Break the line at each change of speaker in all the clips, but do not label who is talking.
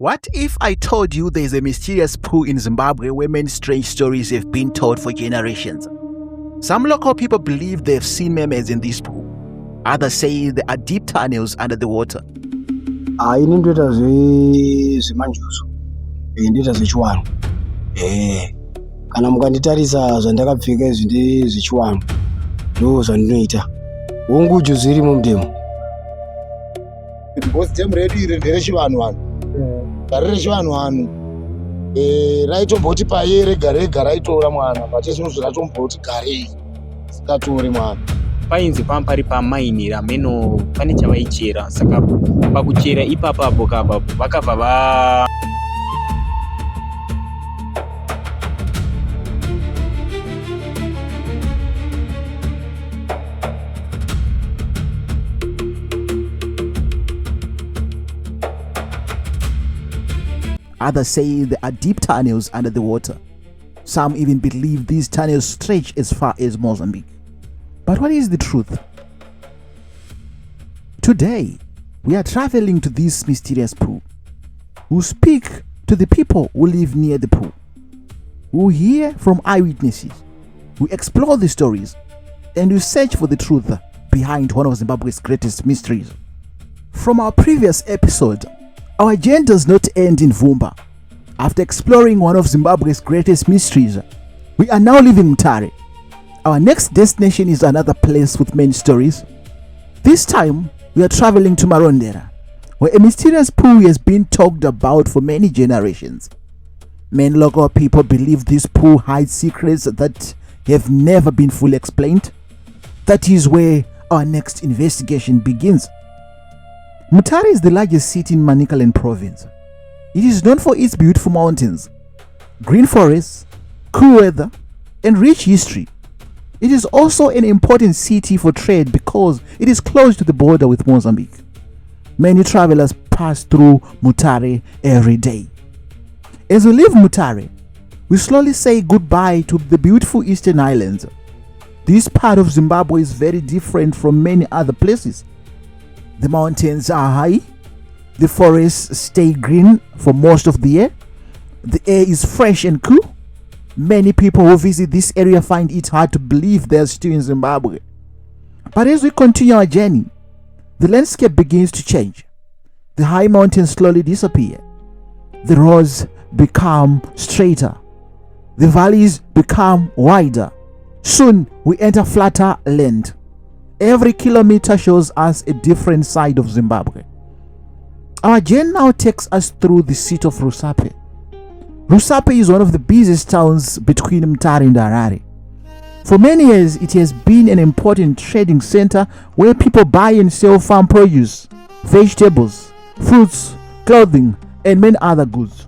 What if I told you there's a mysterious pool in Zimbabwe where many strange stories have been told for generations? Some local people believe they've seen mermaids in this pool. Others say there are deep tunnels under the water.
Ini ndoita zvemanjuzu ndoita zvechiwanhu kana mukanditarisa zvandakapfeka izvi ndezvechiwanhu ndo zvandinoita hongu juzu irimo mudemo
because demu redu iri nderechivanhu gari rechivanhu raitomboti paye rega rega raitora mwana pachesinozvo ratomboti garei sikatore mwana
painzi pari pamaini rameno pane chavaichera saka pakuchera ipapapo kapapo vakabva
Others say there are deep tunnels under the water. Some even believe these tunnels stretch as far as Mozambique. But what is the truth? Today, we are traveling to this mysterious pool. We'll speak to the people who live near the pool. We'll hear from eyewitnesses. We'll explore the stories and we'll search for the truth behind one of Zimbabwe's greatest mysteries. From our previous episode, our journey does not end in Vumba. After exploring one of Zimbabwe's greatest mysteries, we are now leaving Mutare. Our next destination is another place with many stories. This time, we are traveling to Marondera, where a mysterious pool has been talked about for many generations. Many local people believe this pool hides secrets that have never been fully explained. That is where our next investigation begins. Mutare is the largest city in Manicaland province. It is known for its beautiful mountains, green forests, cool weather, and rich history. It is also an important city for trade because it is close to the border with Mozambique. Many travelers pass through Mutare every day. As we leave Mutare, we slowly say goodbye to the beautiful eastern islands. This part of Zimbabwe is very different from many other places. The mountains are high, the forests stay green for most of the year, the air is fresh and cool. Many people who visit this area find it hard to believe they are still in Zimbabwe. But as we continue our journey, the landscape begins to change. The high mountains slowly disappear. The roads become straighter. The valleys become wider. Soon we enter flatter land. Every kilometer shows us a different side of Zimbabwe. Our journey now takes us through the city of Rusape. Rusape is one of the busiest towns between Mutare and Harare. For many years, it has been an important trading center where people buy and sell farm produce, vegetables, fruits, clothing, and many other goods.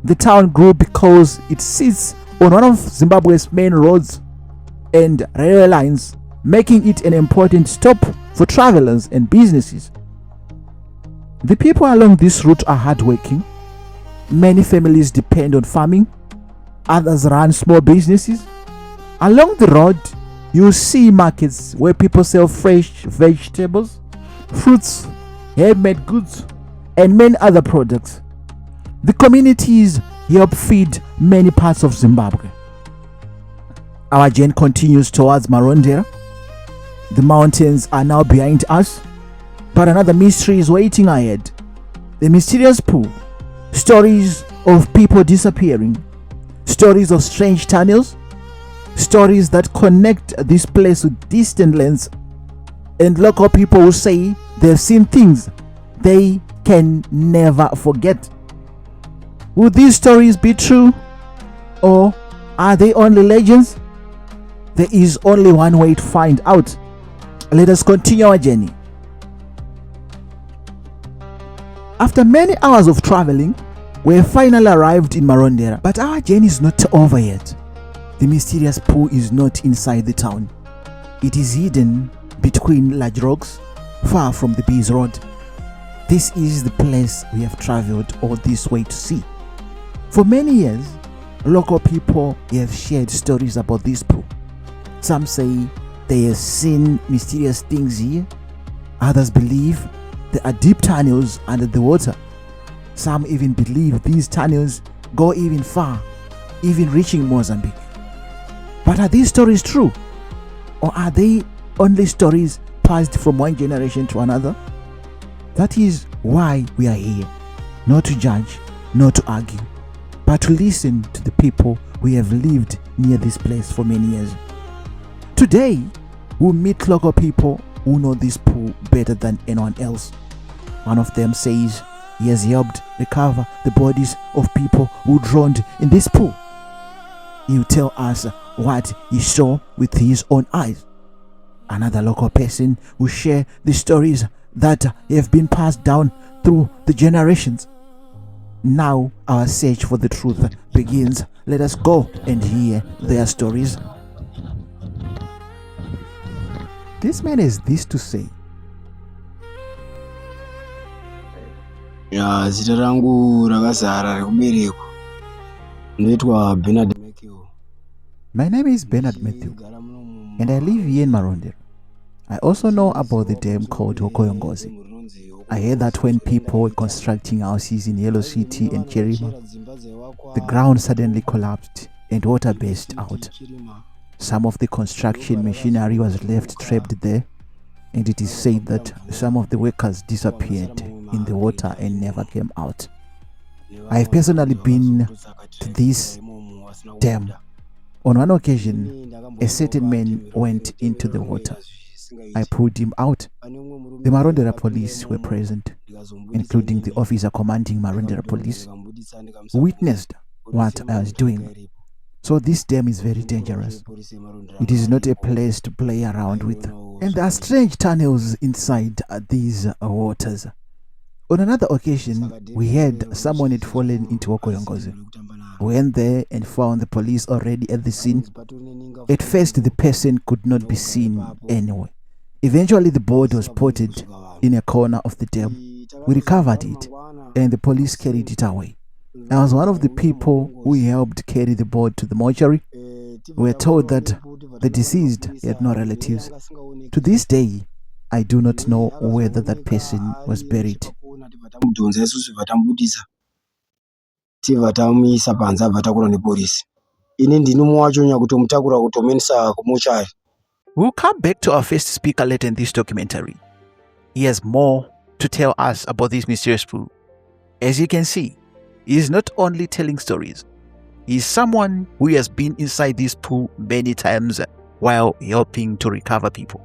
The town grew because it sits on one of Zimbabwe's main roads and railway lines, making it an important stop for travelers and businesses. The people along this route are hardworking. Many families depend on farming. Others run small businesses. Along the road, you will see markets where people sell fresh vegetables, fruits, handmade goods, and many other products. The communities help feed many parts of Zimbabwe. Our journey continues towards Marondera. The mountains are now behind us, but another mystery is waiting ahead. The mysterious pool. Stories of people disappearing. Stories of strange tunnels. Stories that connect this place with distant lands. And local people who say they've seen things they can never forget. Will these stories be true? Or are they only legends? There is only one way to find out. Let us continue our journey. After many hours of traveling, we have finally arrived in Marondera. But our journey is not over yet. The mysterious pool is not inside the town. It is hidden between large rocks, far from the Bees Road. This is the place we have traveled all this way to see. For many years, local people have shared stories about this pool. Some say they have seen mysterious things here. Others believe there are deep tunnels under the water. Some even believe these tunnels go even far, even reaching Mozambique. But are these stories true? Or are they only stories passed from one generation to another? That is why we are here, not to judge, not to argue, but to listen to the people who have lived near this place for many years. Today, we'll meet local people who know this pool better than anyone else. One of them says he has helped recover the bodies of people who drowned in this pool. He'll tell us what he saw with his own eyes. Another local person will share the stories that have been passed down through the generations. Now our search for the truth begins. Let us go and hear their stories. This man has this to say.
Zita rangu rakazara rekubereko. Ndoitwa Bernard Matthew.
My name is Bernard Matthew, and I live here in Marondera. I also know about the dam called Hokoyo Ngozi. I heard that when people were constructing houses in Yellow City and Cherima, the ground suddenly collapsed and water burst out. Some of the construction machinery was left trapped there, and it is said that some of the workers disappeared in the water and never came out. I have personally been to this dam. On one occasion, a certain man went into the water. I pulled him out. The Marondera police were present, including the officer commanding Marondera police, who witnessed what I was doing. So this dam is very dangerous. It is not a place to play around with. And there are strange tunnels inside these waters. On another occasion, we heard someone had fallen into Hokoyo Ngozi. We went there and found the police already at the scene. At first, the person could not be seen anywhere. Eventually, the body was spotted in a corner of the dam. We recovered it, and the police carried it away. I was one of the people who helped carry the body to the mortuary. We were told that the deceased had no relatives. To this day, I do not know whether that person was buried. We'll come back to our first speaker later in this documentary. He has more to tell us about this mysterious pool. As you can see, he is not only telling stories, he is someone who has been inside this pool many times while helping to recover people.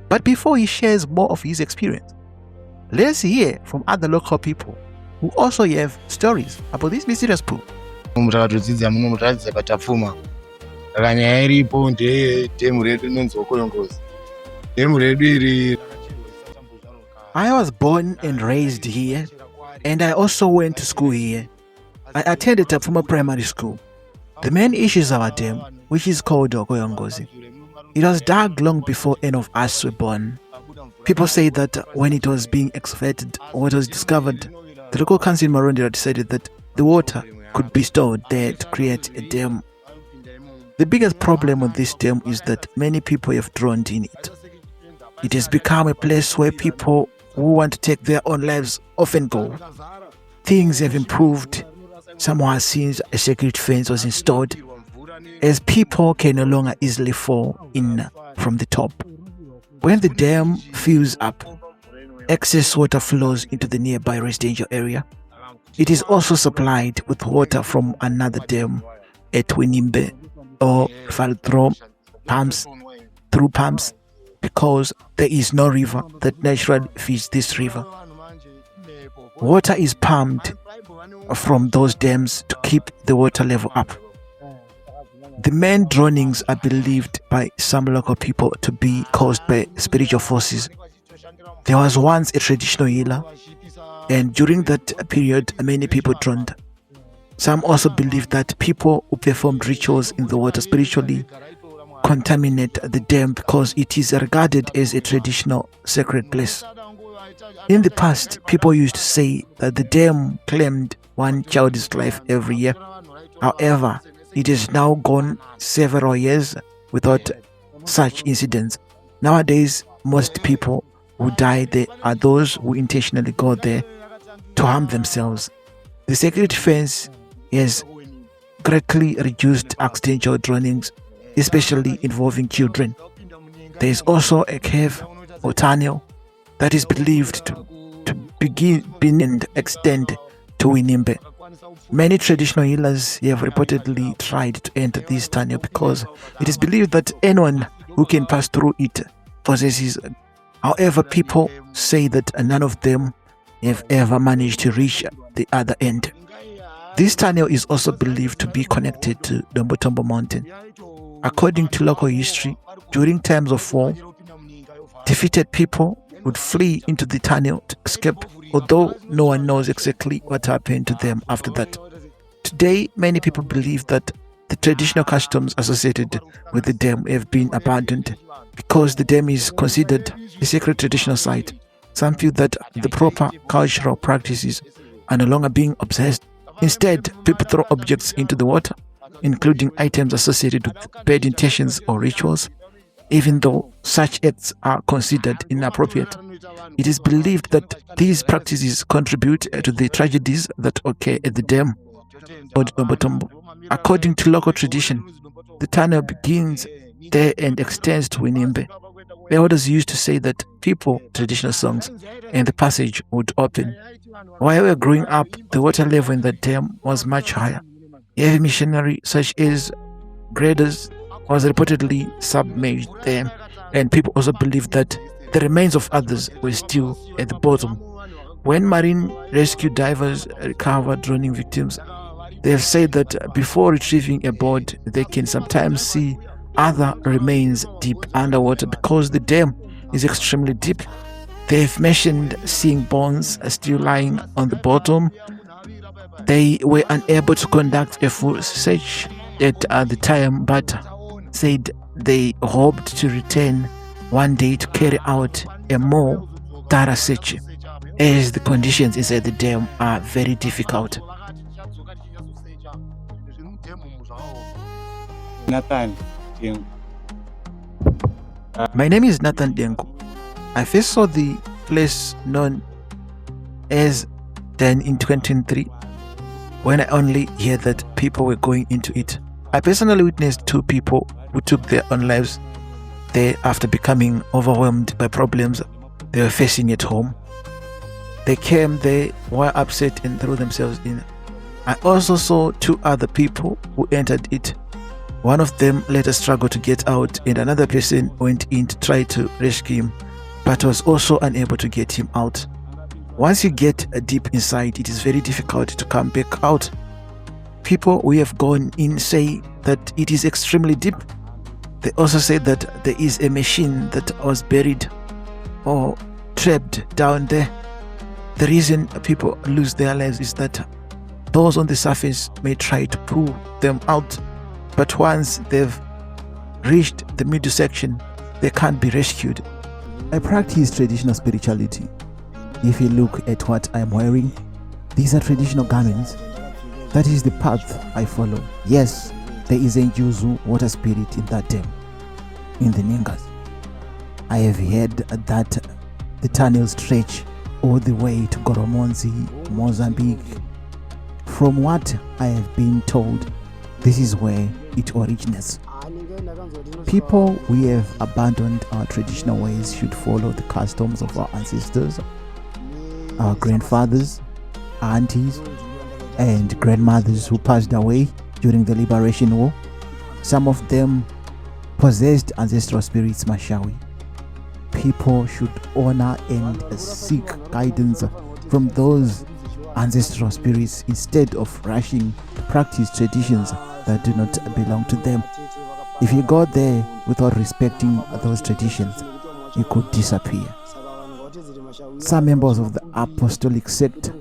But before he shares more of his experience, let's hear from other local people who also have stories about this mysterious pool. I was born and raised here, and I also went to school here. I attended Tafuma Primary School. The main issue is our dam, which is called Hokoyo Ngozi. It was dug long before any of us were born. People say that when it was being excavated or it was discovered, the local council in Marondera decided that the water could be stored there to create a dam. The biggest problem with this dam is that many people have drowned in it. It has become a place where people who want to take their own lives often go. Things have improved. Someone has seen a security fence was installed, as people can no longer easily fall in from the top. When the dam fills up, excess water flows into the nearby residential area. It is also supplied with water from another dam at Winimbe or through pumps, because there is no river that naturally feeds this river. Water is pumped from those dams to keep the water level up. The main drownings are believed by some local people to be caused by spiritual forces. There was once a traditional healer, and during that period, many people drowned. Some also believe that people who performed rituals in the water spiritually contaminate the dam because it is regarded as a traditional sacred place. In the past, people used to say that the dam claimed one child's life every year. However, it has now gone several years without such incidents. Nowadays, most people who die there are those who intentionally go there to harm themselves. The sacred fence has greatly reduced accidental drownings, especially involving children. There is also a cave or tunnel that is believed to begin and extend to Winimbe. Many traditional healers have reportedly tried to enter this tunnel because it is believed that anyone who can pass through it possesses. However, people say that none of them have ever managed to reach the other end. This tunnel is also believed to be connected to Dombotombo Mountain. According to local history, during times of war, defeated people would flee into the tunnel to escape, although no one knows exactly what happened to them after that. Today, many people believe that the traditional customs associated with the dam have been abandoned because the dam is considered a sacred traditional site. Some feel that the proper cultural practices are no longer being observed. Instead, people throw objects into the water, including items associated with bad intentions or rituals. Even though such acts are considered inappropriate, it is believed that these practices contribute to the tragedies that occur at the dam or Dombotombo. According to local tradition, the tunnel begins there and extends to Winimbe. The elders used to say that people, traditional songs, and the passage would open. While we were growing up, the water level in the dam was much higher. Heavy machinery such as graders was reportedly submerged there, and people also believed that the remains of others were still at the bottom. When marine rescue divers recover drowning victims, they have said that before retrieving a body, they can sometimes see other remains deep underwater because the dam is extremely deep. They have mentioned seeing bones still lying on the bottom. They were unable to conduct a full search at the time, but said they hoped to return one day to carry out a more thorough search, as the conditions inside the dam are very difficult.
Nathan,
My name is Nathan Denko. I first saw the place known as Dan in 2003 when I only heard that people were going into it. I personally witnessed 2 people who took their own lives there after becoming overwhelmed by problems they were facing at home. They came there, were upset, and threw themselves in. I also saw 2 other people who entered it. One of them later struggled to get out, and another person went in to try to rescue him, but was also unable to get him out. Once you get deep inside, it is very difficult to come back out. People who have gone in say that it is extremely deep. They also say that there is a machine that was buried or trapped down there. The reason people lose their lives is that those on the surface may try to pull them out, but once they've reached the middle section, they can't be rescued. I practice traditional spirituality. If you look at what I'm wearing, these are traditional garments. That is the path I follow. Yes, there is a Njuzu water spirit in that dam, in the Ningas. I have heard that the tunnels stretch all the way to Goromonzi, Mozambique. From what I have been told, this is where it originates. People we have abandoned our traditional ways should follow the customs of our ancestors, our grandfathers, aunties, and grandmothers who passed away during the Liberation War. Some of them possessed ancestral spirits, Mashawi. People should honor and seek guidance from those ancestral spirits instead of rushing to practice traditions that do not belong to them. If you go there without respecting those traditions, you could disappear. Some members of the apostolic sect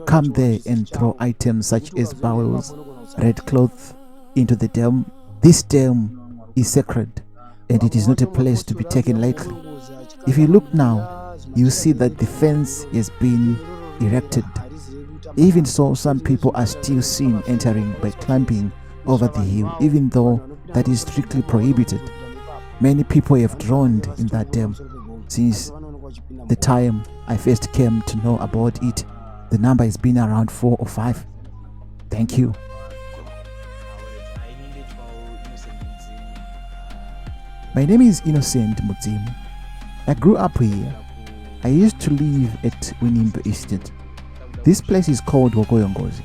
come there and throw items such as bowls, red cloth into the dam. This dam is sacred and it is not a place to be taken lightly. If you look now, you see that the fence has been erected. Even so, some people are still seen entering by climbing over the hill, even though that is strictly prohibited. Many people have drowned in that dam since the time I first came to know about it. The number has been around 4 or 5. Thank you. My name is Innocent Mudzimu. I grew up here. I used to live at Winimba Estate. This place is called Hokoyo Ngozi,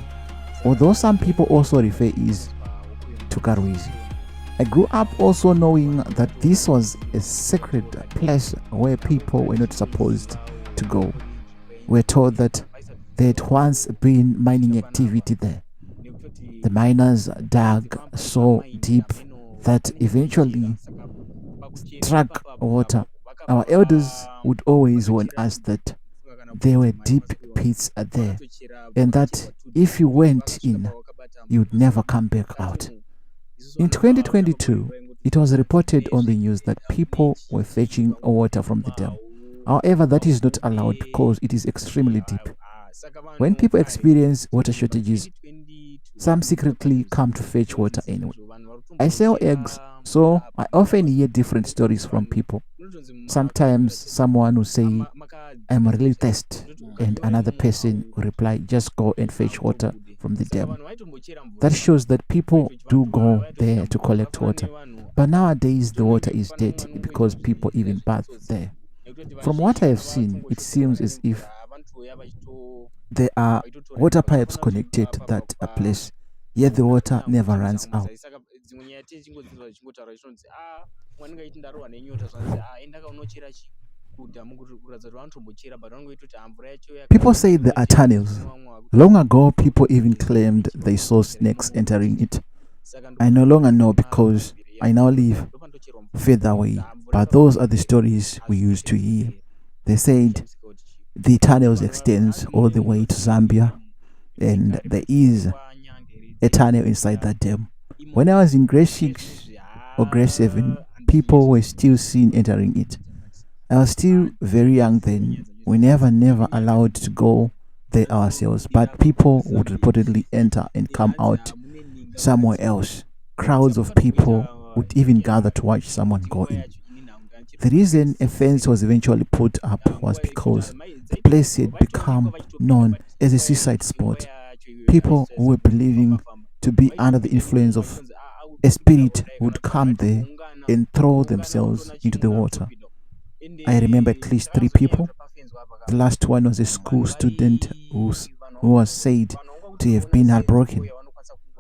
although some people also refer it to Karwizi. I grew up also knowing that this was a sacred place where people were not supposed to go. We're told that there had once been mining activity there. The miners dug so deep that eventually struck water. Our elders would always warn us that there were deep pits there, and that if you went in, you'd never come back out. In 2022, it was reported on the news that people were fetching water from the dam. However, that is not allowed because it is extremely deep. When people experience water shortages, some secretly come to fetch water anyway. I sell eggs, so I often hear different stories from people. Sometimes someone will say, I'm really thirsty, and another person will reply, just go and fetch water from the dam. That shows that people do go there to collect water. But nowadays the water is dirty because people even bath there. From what I have seen, it seems as if there are water pipes connected to that place, yet the water never runs out. People say there are tunnels. Long ago, people even claimed they saw snakes entering it. I no longer know because I now live further away, but those are the stories we used to hear. They said the tunnels extends all the way to Zambia, and there is a tunnel inside that dam. When I was in grade 6 or grade 7, people were still seen entering it. I was still very young then. We never allowed to go there ourselves, but people would reportedly enter and come out somewhere else. Crowds of people would even gather to watch someone go in. The reason a fence was eventually put up was because the place had become known as a suicide spot. People who were believing to be under the influence of a spirit would come there and throw themselves into the water. I remember at least 3 people. The last one was a school student who was said to have been heartbroken.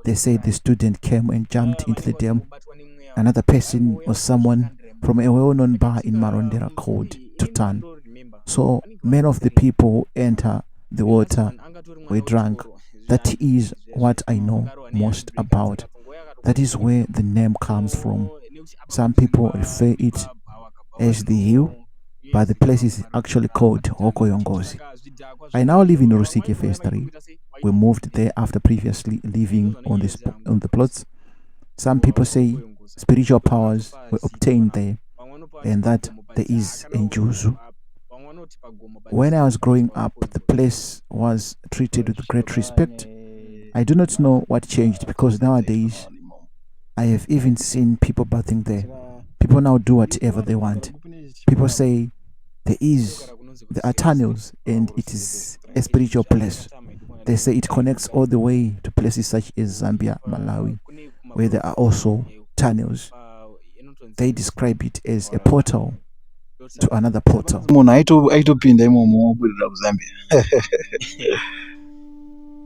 They said the student came and jumped into the dam. Another person was someone from a well-known bar in Marondera called Tutan. So many of the people who enter the water were drunk. That is what I know most about. That is where the name comes from. Some people refer it as the hill, but the place is actually called Hokoyo Ngozi. I now live in Rusape Phase 3. We moved there after previously living on the plots. Some people say spiritual powers were obtained there, and that there is Njuzu. When I was growing up, the place was treated with great respect. I do not know what changed because nowadays I have even seen people bathing there. People now do whatever they want. People say there are tunnels and it is a spiritual place. They say it connects all the way to places such as Zambia, Malawi, where there are also tunnels. They describe it as a portal to another portal.
Munhu aitopinda imomo obudira kuZambia.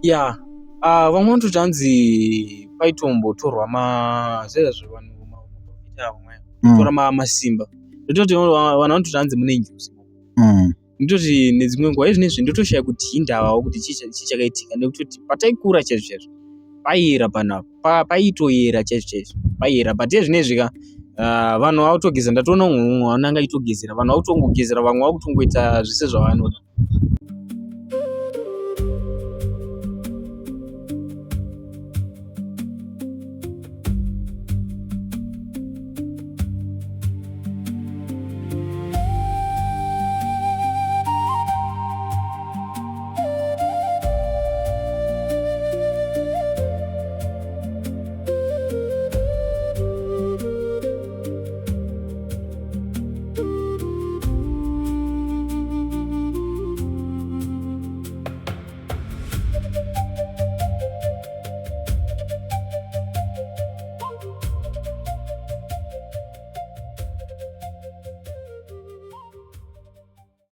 Yeah. Vamwe vanototi hanzi paitombotorwa zvezvo vanhu tora masimba. Ndototi vanhu vanototi hanzi mune njuzi. Ndototi nedzimwe nguva izvinezvi ndotoshaya kuti indavawo kuti chichakaitika nekuti pataikura chaizvo paiyera panapa paitoyera chaizvo paiyera but izvinezvi vanhu vautogeza ndatoona umwe vanhu anga aitogezera vanhu vautongogezera vamwe vakutongoita zvese zvavanoda